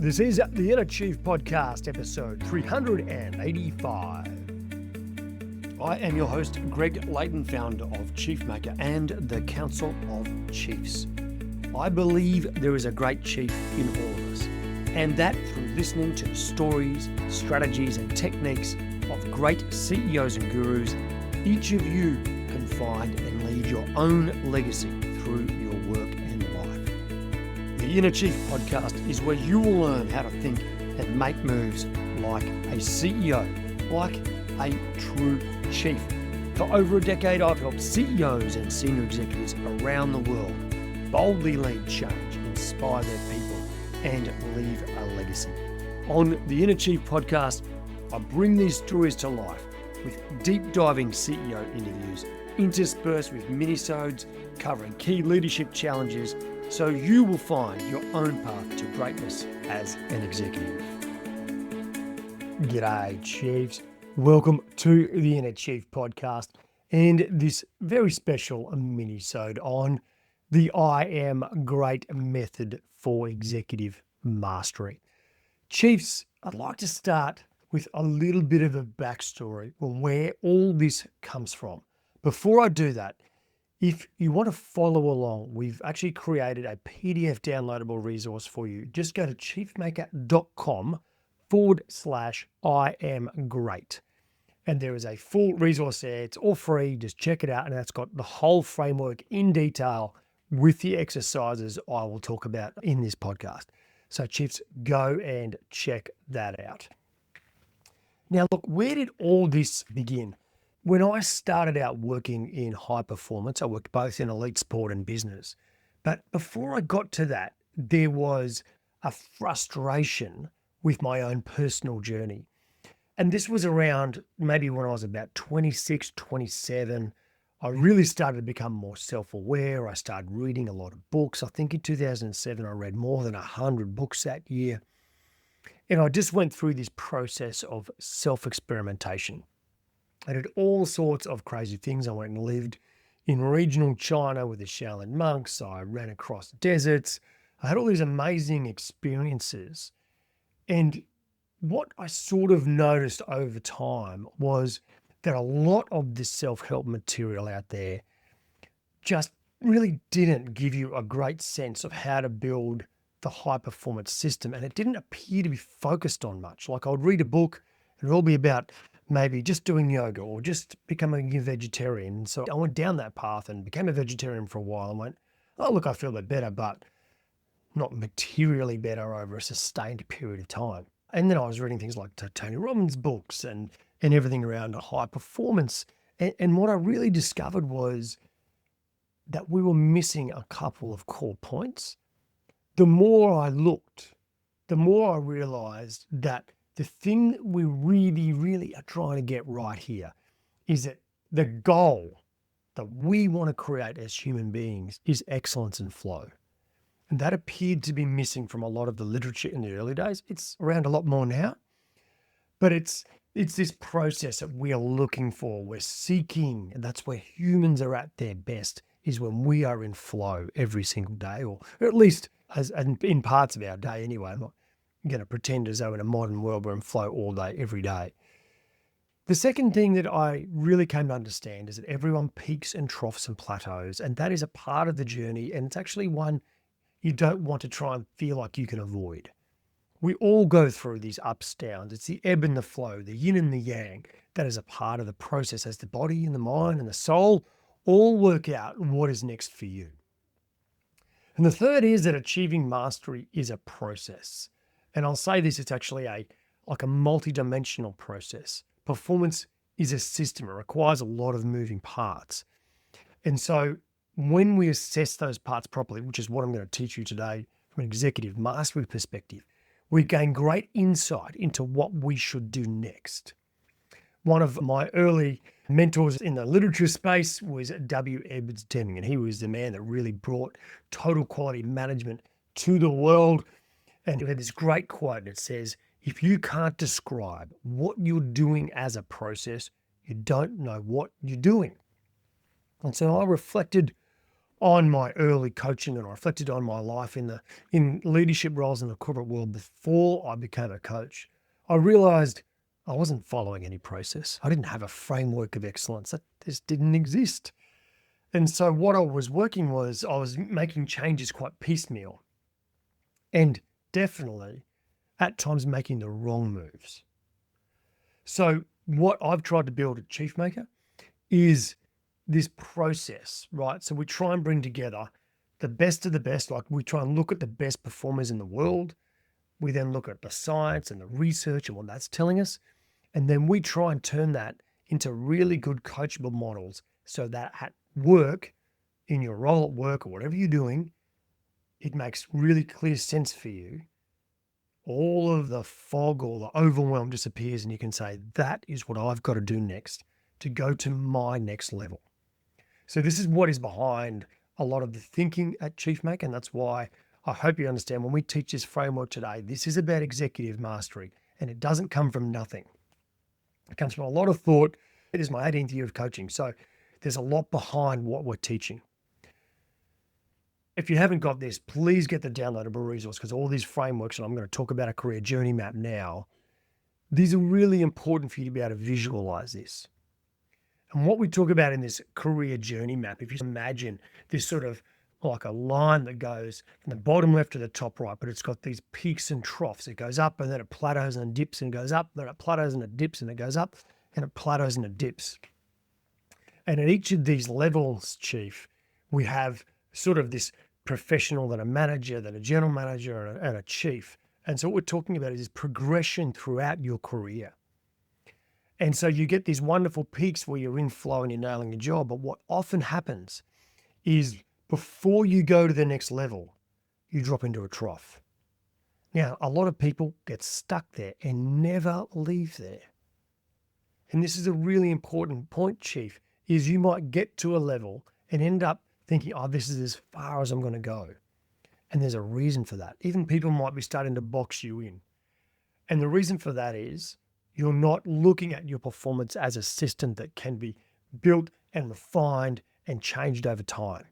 This is the Inner Chief Podcast, episode 385. I am your host, Greg Layton, founder of Chiefmaker and the Council of Chiefs. I believe there is a great chief in all of us, and that through listening to the stories, strategies, and techniques of great CEOs and gurus, each of you can find and leave your own legacy through your work and life. The Inner Chief Podcast is where you will learn how to think and make moves like a CEO, like a true chief. For over a decade, I've helped CEOs and senior executives around the world boldly lead change, inspire their people, and leave a legacy. On the Inner Chief Podcast, I bring these stories to life with deep diving CEO interviews, interspersed with minisodes covering key leadership challenges, so you will find your own path to greatness as an executive. G'day, Chiefs. Welcome to the Inner Chief Podcast and this very special minisode on the I Am Great method for executive mastery. Chiefs, I'd like to start with a little bit of a backstory on where all this comes from. Before I do that, if you want to follow along, we've actually created a PDF downloadable resource for you. Just go to chiefmaker.com/I am great. And there is a full resource there. It's all free. Just check it out. And that's got the whole framework in detail with the exercises I will talk about in this podcast. So Chiefs, go and check that out. Now, look, where did all this begin? When I started out working in high performance, I worked both in elite sport and business. But before I got to that, there was a frustration with my own personal journey. And this was around maybe when I was about 26, 27. I really started to become more self-aware. I started reading a lot of books. I think in 2007, I read more than 100 books that year. And I just went through this process of self-experimentation. I did all sorts of crazy things. I went and lived in regional China with the Shaolin monks. I ran across deserts. I had all these amazing experiences. And what I sort of noticed over time was that a lot of this self-help material out there just really didn't give you a great sense of how to build the high-performance system. And it didn't appear to be focused on much. Like I would read a book, and it would all be about maybe just doing yoga or just becoming a vegetarian. So I went down that path and became a vegetarian for a while and went, oh, look, I feel a bit better, but not materially better over a sustained period of time. And then I was reading things like Tony Robbins' books and everything around high performance. And what I really discovered was that we were missing a couple of core points. The more I looked, the more I realized that the thing that we really, really are trying to get right here is that the goal that we want to create as human beings is excellence and flow. And that appeared to be missing from a lot of the literature in the early days. It's around a lot more now, but it's this process that we are looking for. We're seeking, and that's where humans are at their best, is when we are in flow every single day, or at least as in parts of our day anyway. I'm not going to pretend as though in a modern world we're in flow all day, every day. The second thing that I really came to understand is that everyone peaks and troughs and plateaus, and that is a part of the journey, and it's actually one you don't want to try and feel like you can avoid. We all go through these ups, downs. It's the ebb and the flow, the yin and the yang. That is a part of the process as the body and the mind and the soul all work out what is next for you. And the third is that achieving mastery is a process. And I'll say this, it's actually a multi-dimensional process. Performance is a system. It requires a lot of moving parts. And so when we assess those parts properly, which is what I'm going to teach you today from an executive mastery perspective, we gain great insight into what we should do next. One of my early mentors in the literature space was W. Edwards Deming, and he was the man that really brought total quality management to the world. And he had this great quote that says, if you can't describe what you're doing as a process, you don't know what you're doing. And so I reflected on my early coaching and I reflected on my life in leadership roles in the corporate world before I became a coach, I realized I wasn't following any process. I didn't have a framework of excellence. That just didn't exist. And so what I was working was I was making changes quite piecemeal and definitely at times making the wrong moves. So what I've tried to build at Chiefmaker is this process, right? So we try and bring together the best of the best. Like we try and look at the best performers in the world. We then look at the science and the research and what that's telling us. And then we try and turn that into really good coachable models so that at work, in your role at work or whatever you're doing, it makes really clear sense for you. All of the fog or the overwhelm disappears and you can say, that is what I've got to do next to go to my next level. So this is what is behind a lot of the thinking at Chiefmaker, and that's why I hope you understand when we teach this framework today, this is about executive mastery, and it doesn't come from nothing. It comes from a lot of thought. It is my 18th year of coaching, so there's a lot behind what we're teaching. If you haven't got this, please get the downloadable resource because all these frameworks, and I'm going to talk about a career journey map now, these are really important for you to be able to visualize this. And what we talk about in this career journey map, if you imagine this sort of like a line that goes from the bottom left to the top right, but it's got these peaks and troughs. It goes up and then it plateaus and dips and goes up, then it plateaus and it dips and it goes up and it plateaus and it dips. And at each of these levels, Chief, we have sort of this professional, then a manager, then a general manager and a chief. And so what we're talking about is progression throughout your career. And so you get these wonderful peaks where you're in flow and you're nailing your job. But what often happens is before you go to the next level, you drop into a trough. Now, a lot of people get stuck there and never leave there. And this is a really important point, Chief, is you might get to a level and end up thinking, oh, this is as far as I'm going to go. And there's a reason for that. Even people might be starting to box you in. And the reason for that is you're not looking at your performance as a system that can be built and refined and changed over time.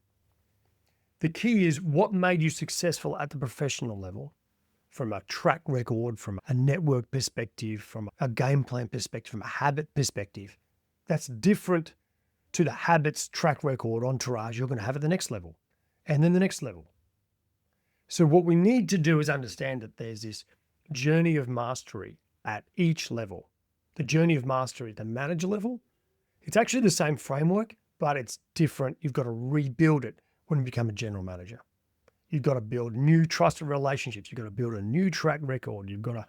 The key is what made you successful at the professional level from a track record, from a network perspective, from a game plan perspective, from a habit perspective. That's different to the habits, track record, entourage you're going to have at the next level and then the next level. So what we need to do is understand that there's this journey of mastery at each level. The journey of mastery at the manager level, it's actually the same framework, but it's different. You've got to rebuild it when you become a general manager. You've got to build new trusted relationships. You've got to build a new track record. You've got to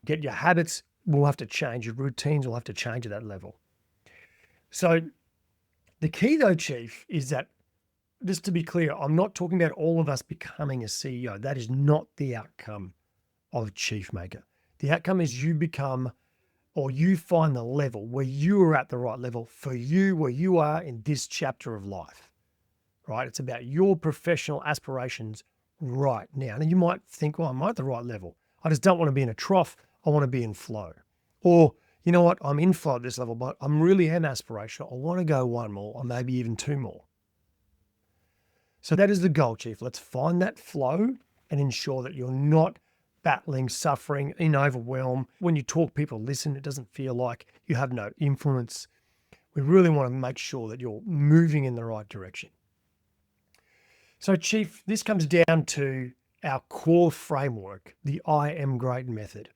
get your habits will have to change. Your routines will have to change at that level. So the key though, Chief, is that just to be clear, I'm not talking about all of us becoming a CEO. That is not the outcome of Chiefmaker. The outcome is you become or you find the level where you are at the right level for you, where you are in this chapter of life, right? It's about your professional aspirations right now. And you might think, well, I'm at the right level. I just don't want to be in a trough. I want to be in flow. Or, you know what? I'm in flow at this level, but I'm really am aspirational. I want to go one more or maybe even two more. So that is the goal, Chief. Let's find that flow and ensure that you're not battling, suffering, in overwhelm. When you talk, people listen. It doesn't feel like you have no influence. We really want to make sure that you're moving in the right direction. So, Chief, this comes down to our core framework, the I Am Great method.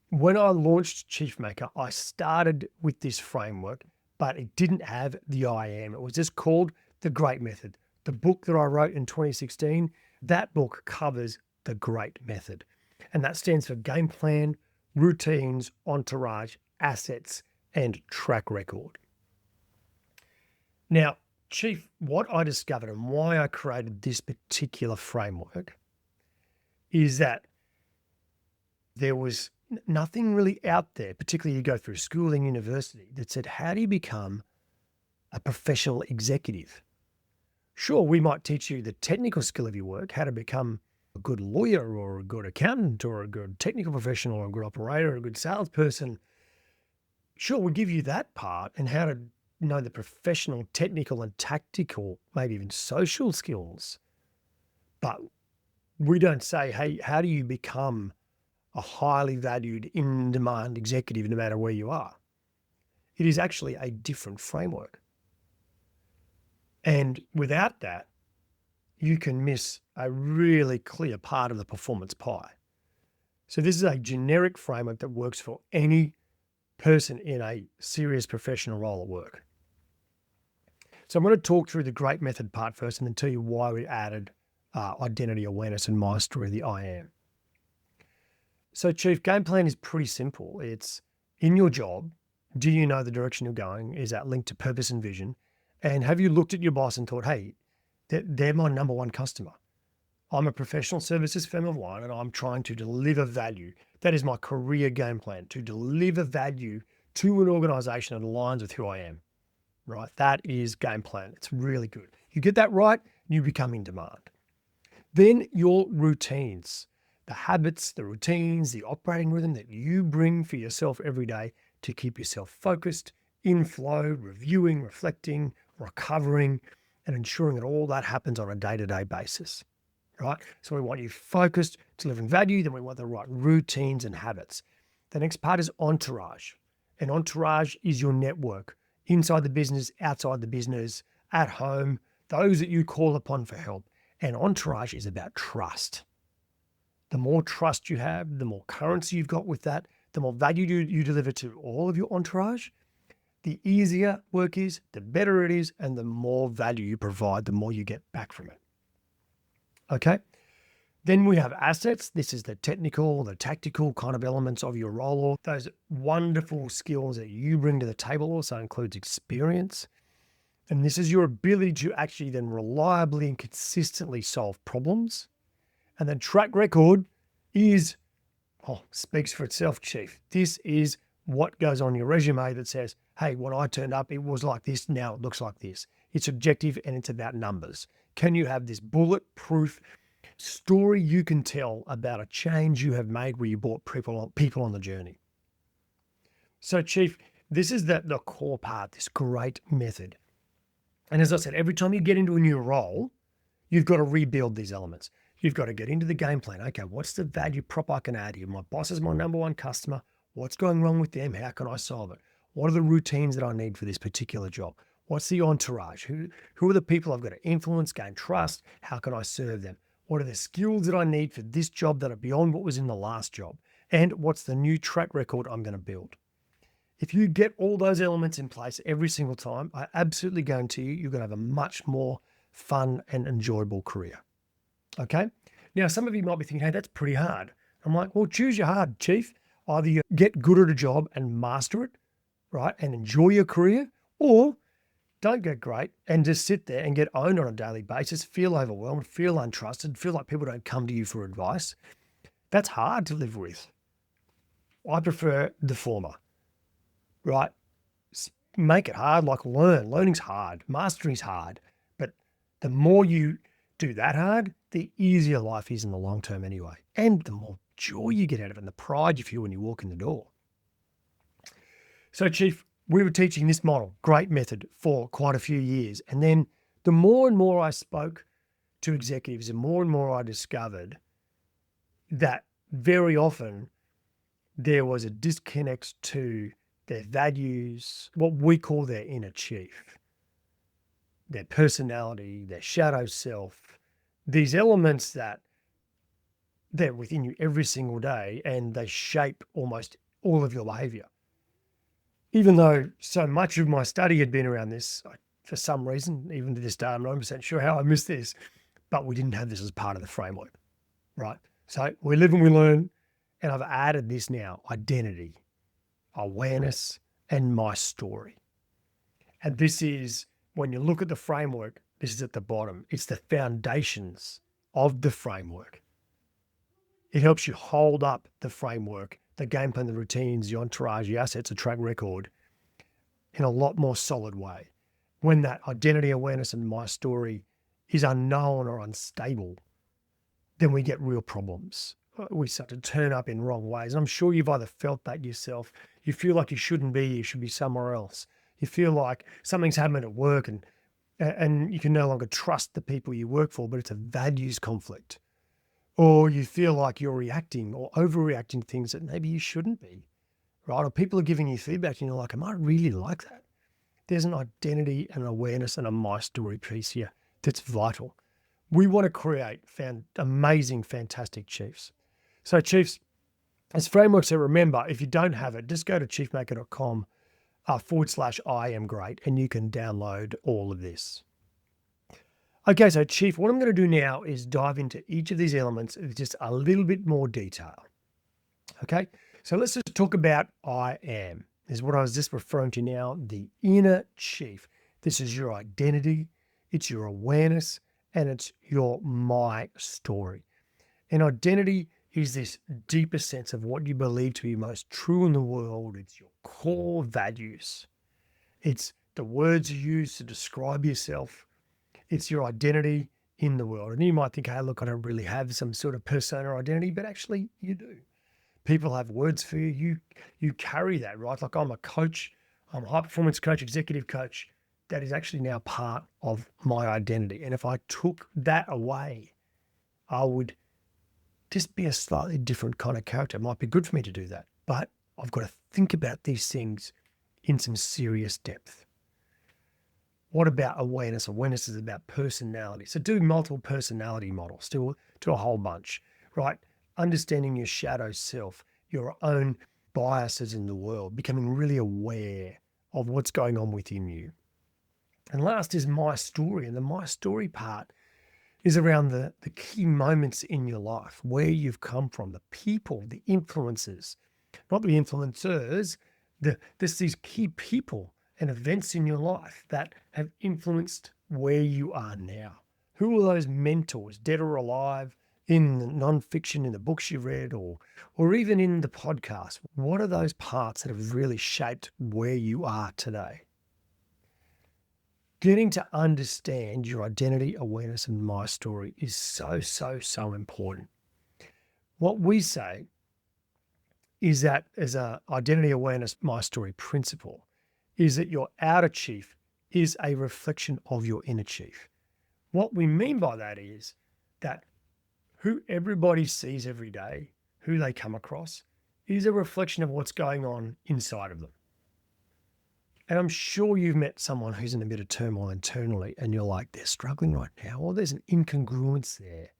When I launched Chiefmaker, I started with this framework, but it didn't have the I Am. It was just called the Great Method. The book that I wrote in 2016, that book covers the Great Method. And that stands for game plan, routines, entourage, assets, and track record. Now, Chief, what I discovered and why I created this particular framework is that there was nothing really out there, particularly you go through schooling, university, that said, how do you become a professional executive? Sure, we might teach you the technical skill of your work, how to become a good lawyer or a good accountant or a good technical professional or a good operator or a good salesperson. Sure, we'll give you that part and how to know the professional, technical, and tactical, maybe even social skills. But we don't say, hey, how do you become a highly valued, in-demand executive no matter where you are? It is actually a different framework. And without that, you can miss a really clear part of the performance pie. So this is a generic framework that works for any person in a serious professional role at work. So I'm going to talk through the great method part first and then tell you why we added identity awareness in my story, the I am. So Chief, game plan is pretty simple. It's in your job. Do you know the direction you're going? Is that linked to purpose and vision? And have you looked at your boss and thought, hey, they're my number one customer. I'm a professional services firm of one and I'm trying to deliver value. That is my career game plan, to deliver value to an organization that aligns with who I am, right? That is game plan. It's really good. You get that right, you become in demand. Then your routines, the habits, the routines, the operating rhythm that you bring for yourself every day to keep yourself focused, in flow, reviewing, reflecting, recovering, and ensuring that all that happens on a day-to-day basis. Right? So we want you focused, delivering value, then we want the right routines and habits. The next part is entourage. And entourage is your network, inside the business, outside the business, at home, those that you call upon for help. And entourage is about trust. The more trust you have, the more currency you've got with that, the more value you deliver to all of your entourage, the easier work is, the better it is, and the more value you provide, the more you get back from it. Okay. Then we have assets. This is the technical, the tactical kind of elements of your role. Those wonderful skills that you bring to the table also includes experience. And this is your ability to actually then reliably and consistently solve problems. And then track record speaks for itself, Chief. This is what goes on your resume that says, hey, when I turned up, it was like this. Now it looks like this. It's objective and it's about numbers. Can you have this bulletproof story you can tell about a change you have made where you brought people on the journey? So, Chief, this is the core part, this great method. And as I said, every time you get into a new role, you've got to rebuild these elements. You've got to get into the game plan. Okay, what's the value prop I can add here? My boss is my number one customer. What's going wrong with them? How can I solve it? What are the routines that I need for this particular job? What's the entourage? Who are the people I've got to influence, gain trust? How can I serve them? What are the skills that I need for this job that are beyond what was in the last job? And what's the new track record I'm going to build? If you get all those elements in place every single time, I absolutely guarantee you're going to have a much more fun and enjoyable career. Okay? Now, some of you might be thinking, hey, that's pretty hard. I'm like, well, choose your hard, Chief. Either you get good at a job and master it, right, and enjoy your career, or don't get great and just sit there and get owned on a daily basis, feel overwhelmed, feel untrusted, feel like people don't come to you for advice. That's hard to live with. I prefer the former, right? Make it hard, like learn. Learning's hard. Mastering's hard. But the more you do that hard, the easier life is in the long term anyway. And the more joy you get out of it and the pride you feel when you walk in the door. So, Chief, we were teaching this model, great method, for quite a few years. And then the more and more I spoke to executives, the more and more I discovered that very often there was a disconnect to their values, what we call their inner chief, their personality, their shadow self, these elements that they're within you every single day and they shape almost all of your behavior. Even though so much of my study had been around this, for some reason, even to this day, I'm not 100% sure how I missed this, but we didn't have this as part of the framework, right? So we live and we learn, and I've added this now, identity, awareness, and my story. And this is, when you look at the framework, this is at the bottom. It's the foundations of the framework. It helps you hold up the framework, the game plan, the routines, the entourage, the assets, the track record in a lot more solid way. When that identity awareness and my story is unknown or unstable, then we get real problems. We start to turn up in wrong ways. And I'm sure you've either felt that yourself. You feel like you shouldn't be, you should be somewhere else. You feel like something's happening at work and you can no longer trust the people you work for, but it's a values conflict. Or you feel like you're reacting or overreacting to things that maybe you shouldn't be, right? Or people are giving you feedback and you're like, am I really like that? There's an identity and awareness and a my story piece here that's vital. We want to create amazing, fantastic chiefs. So chiefs, as frameworks to remember, if you don't have it, just go to chiefmaker.com /I am great, and you can download all of this. Okay, so Chief, what I'm going to do now is dive into each of these elements with just a little bit more detail. Okay, so let's just talk about I am. This is what I was just referring to now, the inner chief. This is your identity, it's your awareness, and it's your my story. And identity is this deeper sense of what you believe to be most true in the world. It's your core values. It's the words you use to describe yourself. It's your identity in the world. And you might think, hey, look, I don't really have some sort of persona identity, but actually you do. People have words for you. You carry that, right? Like I'm a coach, I'm a high performance coach, executive coach. That is actually now part of my identity. And if I took that away, I would just be a slightly different kind of character. It might be good for me to do that, but I've got to think about these things in some serious depth. What about awareness? Awareness is about personality. So do multiple personality models, do a whole bunch, right? Understanding your shadow self, your own biases in the world, becoming really aware of what's going on within you. And last is my story. And the my story part is around the key moments in your life, where you've come from, the people, the influences, not the influencers, there's these key people and events in your life that have influenced where you are now. Who are those mentors, dead or alive, in the nonfiction, in the books you've read, or even in the podcast? What are those parts that have really shaped where you are today? Getting to understand your identity, awareness, and my story is so important. What we say is that as an identity, awareness, my story principle is that your outer chief is a reflection of your inner chief. What we mean by that is that who everybody sees every day, who they come across, is a reflection of what's going on inside of them. And I'm sure you've met someone who's in a bit of turmoil internally and you're like, they're struggling right now, or there's an incongruence there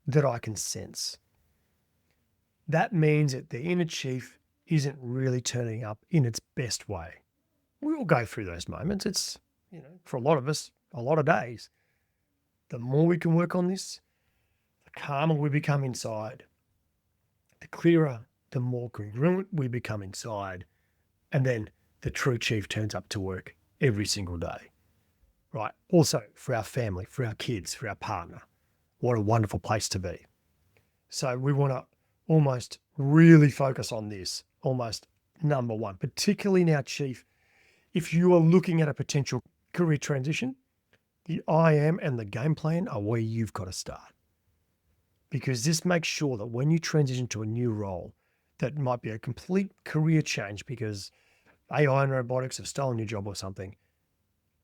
that I can sense. That means that the inner chief isn't really turning up in its best way. We all go through those moments. It's, for a lot of us, a lot of days. The more we can work on this, the calmer we become inside, the clearer, the more congruent we become inside. And then the true chief turns up to work every single day, right? Also for our family, for our kids, for our partner. What a wonderful place to be. So we want to almost really focus on this, almost number one, particularly now, Chief, if you are looking at a potential career transition, the I am and the game plan are where you've got to start. Because this makes sure that when you transition to a new role, that might be a complete career change because AI and robotics have stolen your job or something.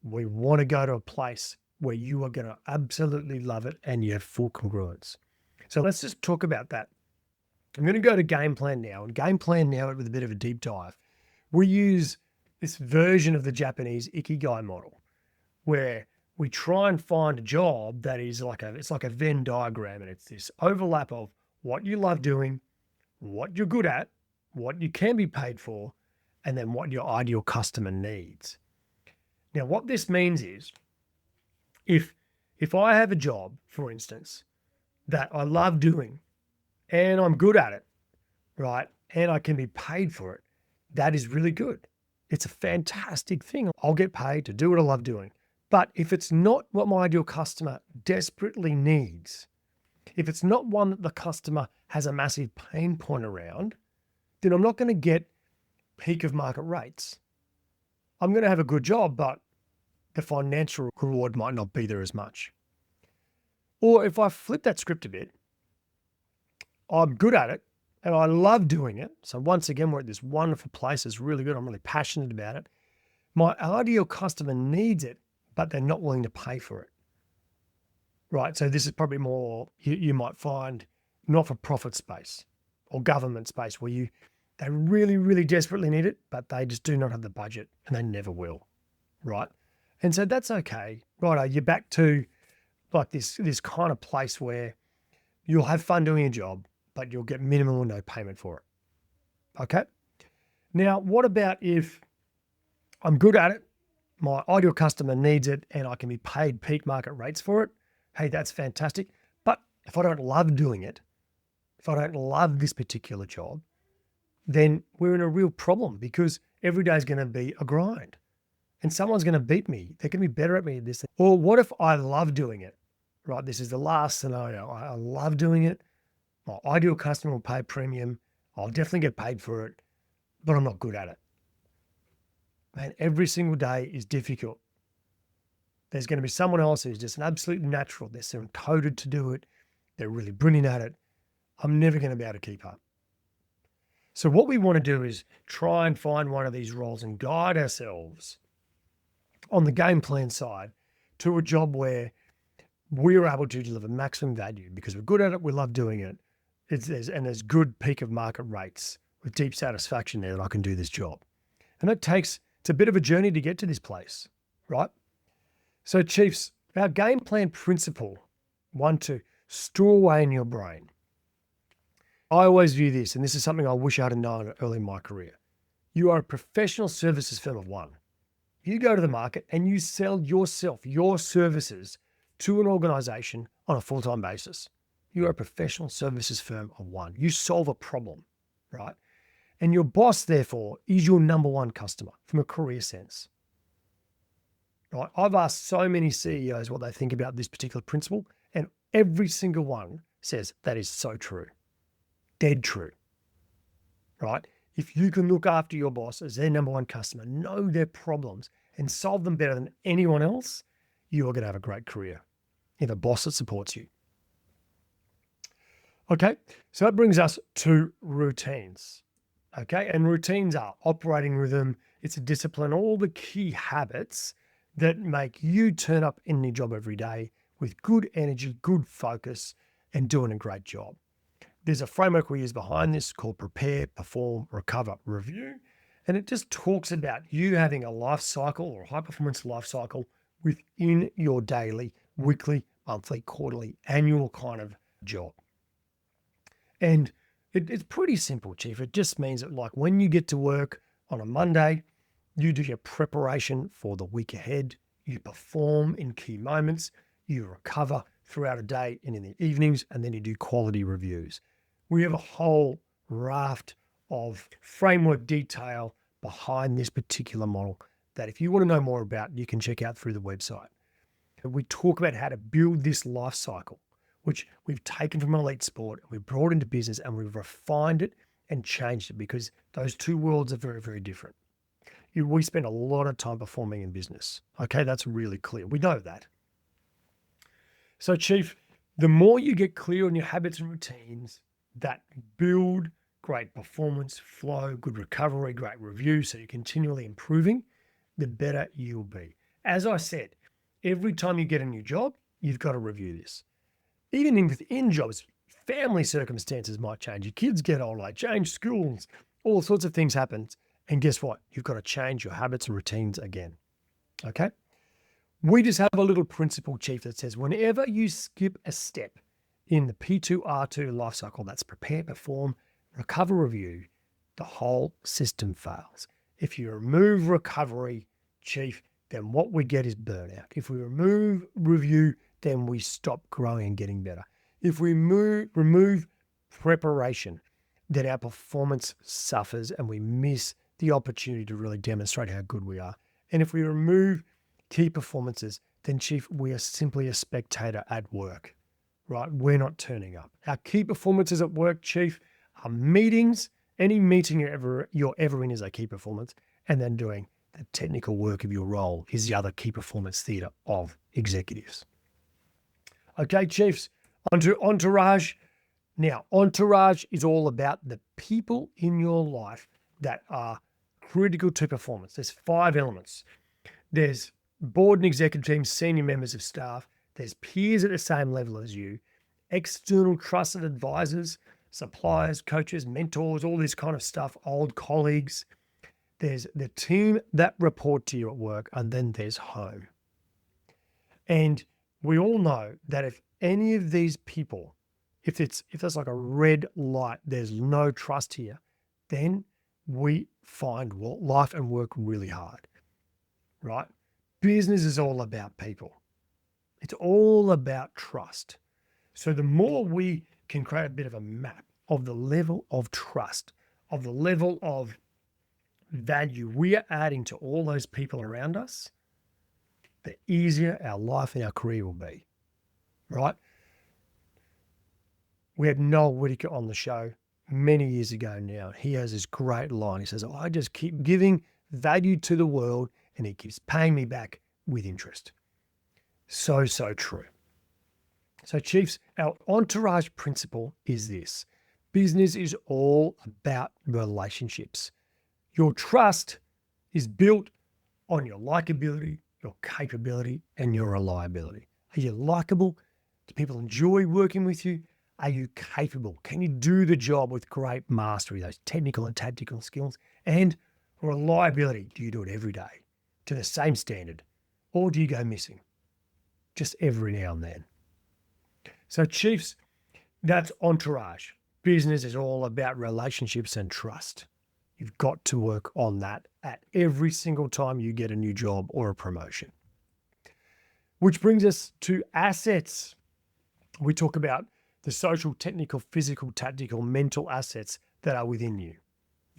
We want to go to a place where you are going to absolutely love it and you have full congruence. So let's just talk about that. I'm going to go to game plan now, and game plan now with a bit of a deep dive. We use this version of the Japanese Ikigai model where we try and find a job that is it's like a Venn diagram, and it's this overlap of what you love doing, what you're good at, what you can be paid for, and then what your ideal customer needs. Now, what this means is if I have a job, for instance, that I love doing and I'm good at it, right, and I can be paid for it, that is really good. It's a fantastic thing. I'll get paid to do what I love doing. But if it's not what my ideal customer desperately needs, if it's not one that the customer has a massive pain point around, then I'm not going to get peak of market rates. I'm going to have a good job, but the financial reward might not be there as much. Or if I flip that script a bit, I'm good at it and I love doing it. So once again, we're at this wonderful place. It's really good. I'm really passionate about it. My ideal customer needs it, but they're not willing to pay for it. Right. So this is probably more you might find not-for-profit space or government space where they really, really desperately need it, but they just do not have the budget and they never will. Right. And so that's okay. Right. You're back to like this kind of place where you'll have fun doing a job, but you'll get minimal or no payment for it. Okay. Now, what about if I'm good at it, my ideal customer needs it, and I can be paid peak market rates for it? Hey, that's fantastic. But if I don't love doing it, if I don't love this particular job, then we're in a real problem because every day is going to be a grind and someone's going to beat me. They're going to be better at me at this. Or what if I love doing it? Right. This is the last scenario. I love doing it. My ideal customer will pay a premium. I'll definitely get paid for it, but I'm not good at it. Man, every single day is difficult. There's going to be someone else who's just an absolute natural. They're so coded to do it. They're really brilliant at it. I'm never going to be able to keep up. So what we want to do is try and find one of these roles and guide ourselves on the game plan side to a job where we're able to deliver maximum value because we're good at it, we love doing it, there's good peak of market rates with deep satisfaction there that I can do this job. And it's a bit of a journey to get to this place, right? So Chiefs, our game plan principle, 1, to store away in your brain. I always view this, and this is something I wish I had known early in my career. You are a professional services firm of one. You go to the market and you sell yourself, your services to an organization on a full-time basis. You are a professional services firm of one. You solve a problem, right? And your boss, therefore, is your number one customer from a career sense. Right? I've asked so many CEOs what they think about this particular principle, and every single one says that is so true. Dead true. Right? If you can look after your boss as their number one customer, know their problems, and solve them better than anyone else, you are going to have a great career. You have a boss that supports you. Okay, so that brings us to routines. Okay, and routines are operating rhythm, it's a discipline, all the key habits that make you turn up in your job every day with good energy, good focus, and doing a great job. There's a framework we use behind this called Prepare, Perform, Recover, Review. And it just talks about you having a life cycle or a high performance life cycle within your daily, weekly, monthly, quarterly, annual kind of job. And it's pretty simple, Chief. It just means that like when you get to work on a Monday, you do your preparation for the week ahead, you perform in key moments, you recover throughout a day and in the evenings, and then you do quality reviews. We have a whole raft of framework detail behind this particular model that if you want to know more about, you can check out through the website. We talk about how to build this life cycle, which we've taken from elite sport, and we've brought into business, and we've refined it and changed it because those two worlds are very, very different. We spend a lot of time performing in business. Okay, that's really clear. We know that. So, Chief, the more you get clear on your habits and routines that build great performance, flow, good recovery, great review, so you're continually improving, the better you'll be. As I said, every time you get a new job, you've got to review this. Even within jobs, family circumstances might change. Your kids get older, they change schools, all sorts of things happen. And guess what? You've got to change your habits and routines again. Okay? We just have a little principle, Chief, that says whenever you skip a step in the P2R2 life cycle, that's prepare, perform, recover, review, the whole system fails. If you remove recovery, Chief, then what we get is burnout. If we remove review, then we stop growing and getting better. If we remove preparation, then our performance suffers and we miss the opportunity to really demonstrate how good we are. And if we remove key performances, then Chief, we are simply a spectator at work, right? We're not turning up. Our key performances at work, Chief, are meetings. Any meeting you're ever in is a key performance. And then doing the technical work of your role is the other key performance theatre of executives. Okay, Chiefs, onto entourage. Now, entourage is all about the people in your life that are critical to performance. There's 5 elements. There's board and executive team, senior members of staff. There's peers at the same level as you, external trusted advisors, suppliers, coaches, mentors, all this kind of stuff, old colleagues. There's the team that report to you at work, and then there's home. And we all know that if any of these people, if there's like a red light, there's no trust here, then we find life and work really hard, right? Business is all about people. It's all about trust. So the more we can create a bit of a map of the level of trust, of the level of value we are adding to all those people around us, the easier our life and our career will be, right? We had Noel Whittaker on the show many years ago now. He has this great line. He says, I just keep giving value to the world and it keeps paying me back with interest. So true. So Chiefs, our entourage principle is this. Business is all about relationships. Your trust is built on your likability, your capability, and your reliability. Are you likable? Do people enjoy working with you? Are you capable? Can you do the job with great mastery, those technical and tactical skills? And reliability, do you do it every day to the same standard? Or do you go missing just every now and then? So Chiefs, that's entourage. Business is all about relationships and trust. You've got to work on that at every single time you get a new job or a promotion. Which brings us to assets. We talk about the social, technical, physical, tactical, mental assets that are within you.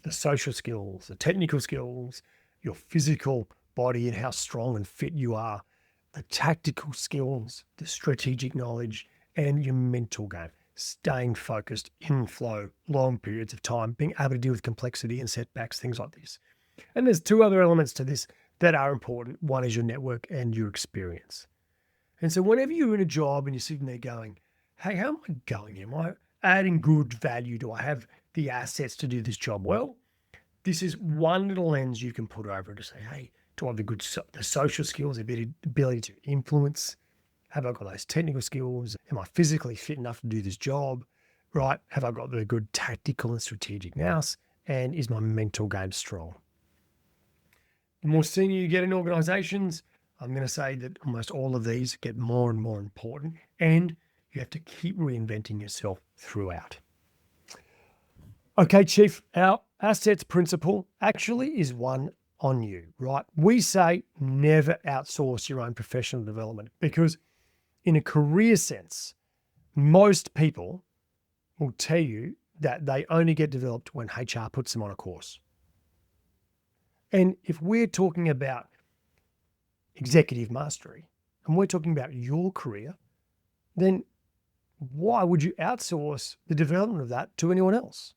The social skills, the technical skills, your physical body and how strong and fit you are, the tactical skills, the strategic knowledge, and your mental game. Staying focused in flow, long periods of time, being able to deal with complexity and setbacks, things like this. And there's 2 other elements to this that are important. One is your network and your experience. And so whenever you're in a job and you're sitting there going, hey, how am I going? Am I adding good value? Do I have the assets to do this job well? This is one little lens you can put over to say, hey, do I have the social skills, the ability to influence? Have I got those technical skills? Am I physically fit enough to do this job? Right? Have I got the good tactical and strategic nous? And is my mental game strong? The more senior you get in organizations, I'm going to say that almost all of these get more and more important, and you have to keep reinventing yourself throughout. Okay, Chief, our assets principle actually is one on you, right? We say never outsource your own professional development because in a career sense, most people will tell you that they only get developed when HR puts them on a course. And if we're talking about executive mastery and we're talking about your career, then why would you outsource the development of that to anyone else?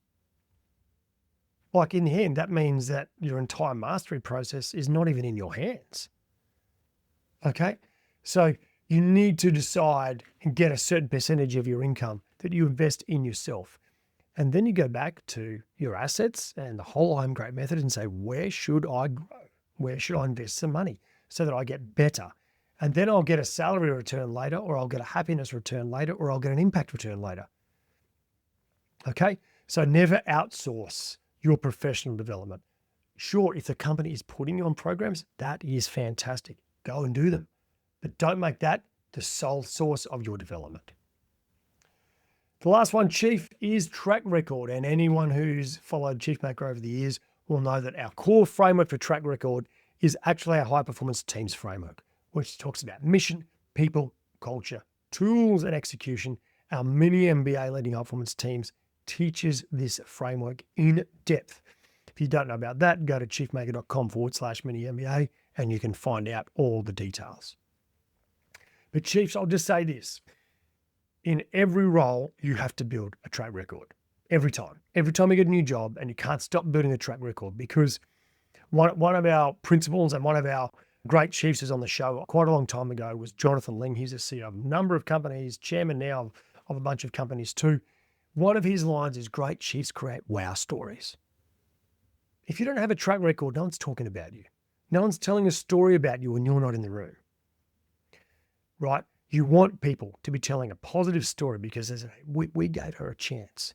Like in the end, that means that your entire mastery process is not even in your hands. Okay? So you need to decide and get a certain percentage of your income that you invest in yourself. And then you go back to your assets and the whole I'm Great method and say, where should I grow? Where should I invest some money so that I get better? And then I'll get a salary return later, or I'll get a happiness return later, or I'll get an impact return later. Okay? So never outsource your professional development. Sure, if the company is putting you on programs, that is fantastic. Go and do them. But don't make that the sole source of your development. The last one, Chief, is track record. And anyone who's followed Chief Maker over the years will know that our core framework for track record is actually our high performance teams framework, which talks about mission, people, culture, tools, and execution. Our mini MBA leading high performance teams teaches this framework in depth. If you don't know about that, go to chiefmaker.com/mini MBA and you can find out all the details. But Chiefs, I'll just say this. In every role, you have to build a track record. Every time. Every time you get a new job, and you can't stop building a track record, because one of our principals and one of our great chiefs is on the show quite a long time ago was Jonathan Ling. He's a CEO of a number of companies, chairman now of a bunch of companies too. One of his lines is, great chiefs create wow stories. If you don't have a track record, no one's talking about you. No one's telling a story about you when you're not in the room, right? You want people to be telling a positive story because we gave her a chance.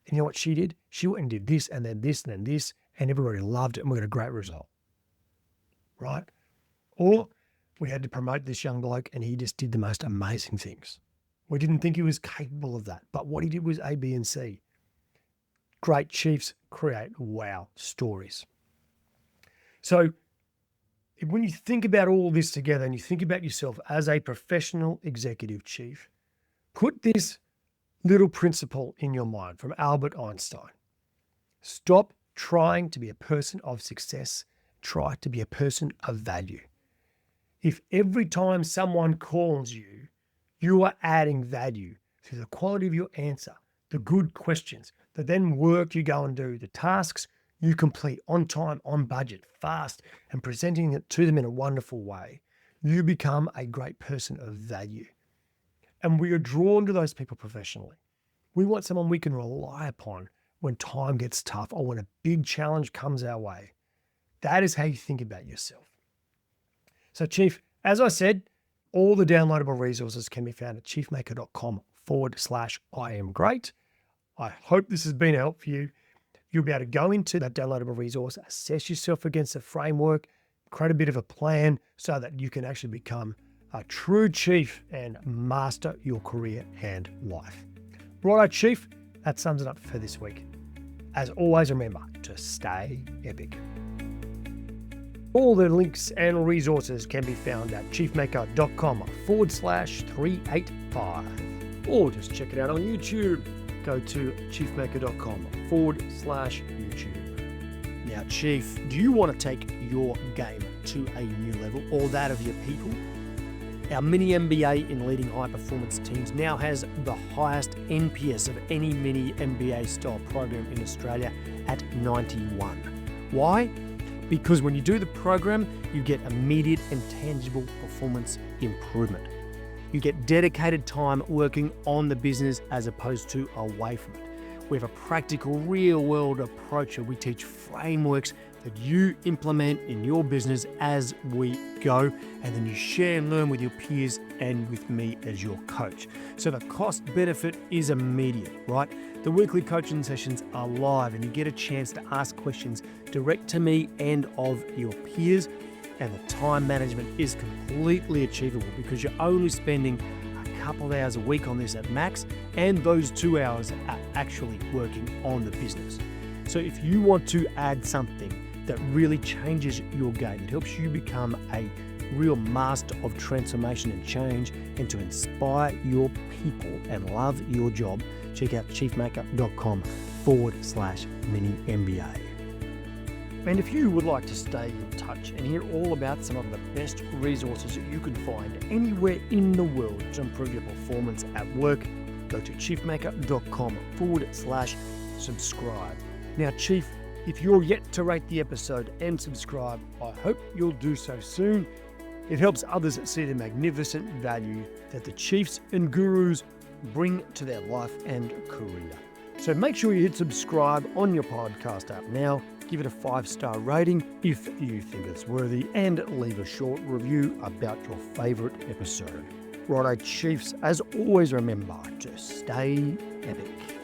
And you know what she did? She went and did this and then this and then this, and everybody loved it and we got a great result, right? Or we had to promote this young bloke and he just did the most amazing things. We didn't think he was capable of that, but what he did was A, B, and C. Great chiefs create wow stories. So when you think about all this together and you think about yourself as a professional executive chief, put this little principle in your mind from Albert Einstein. Stop trying to be a person of success. Try to be a person of value. If every time someone calls you, you are adding value through the quality of your answer, the good questions, the then work you go and do, the tasks you complete on time, on budget, fast, and presenting it to them in a wonderful way, you become a great person of value. And we are drawn to those people professionally. We want someone we can rely upon when time gets tough or when a big challenge comes our way. That is how you think about yourself. So, Chief, as I said, all the downloadable resources can be found at chiefmaker.com/I-am-great. I hope this has been a help for you. You'll be able to go into that downloadable resource, assess yourself against the framework, create a bit of a plan so that you can actually become a true chief and master your career and life. Righto, Chief, that sums it up for this week. As always, remember to stay epic. All the links and resources can be found at chiefmaker.com/385, or just check it out on YouTube. Go to chiefmaker.com/YouTube. Now, Chief, do you want to take your game to a new level or that of your people? Our mini MBA in leading high performance teams now has the highest NPS of any mini MBA style program in Australia at 91. Why? Because when you do the program, you get immediate and tangible performance improvement. You get dedicated time working on the business as opposed to away from it. We have a practical, real-world approach where we teach frameworks that you implement in your business as we go, and then you share and learn with your peers and with me as your coach. So the cost benefit is immediate, right? The weekly coaching sessions are live and you get a chance to ask questions direct to me and of your peers, and the time management is completely achievable because you're only spending a couple of hours a week on this at max, and those 2 hours are actually working on the business. So if you want to add something that really changes your game, it helps you become a real master of transformation and change, and to inspire your people and love your job, check out chiefmaker.com/mini-MBA. And if you would like to stay in touch and hear all about some of the best resources that you can find anywhere in the world to improve your performance at work, go to chiefmaker.com/subscribe. Now, Chief, if you're yet to rate the episode and subscribe, I hope you'll do so soon. It helps others see the magnificent value that the chiefs and gurus bring to their life and career. So make sure you hit subscribe on your podcast app now, give it a 5-star rating if you think it's worthy, and leave a short review about your favourite episode. Righto, Chiefs, as always, remember to stay epic.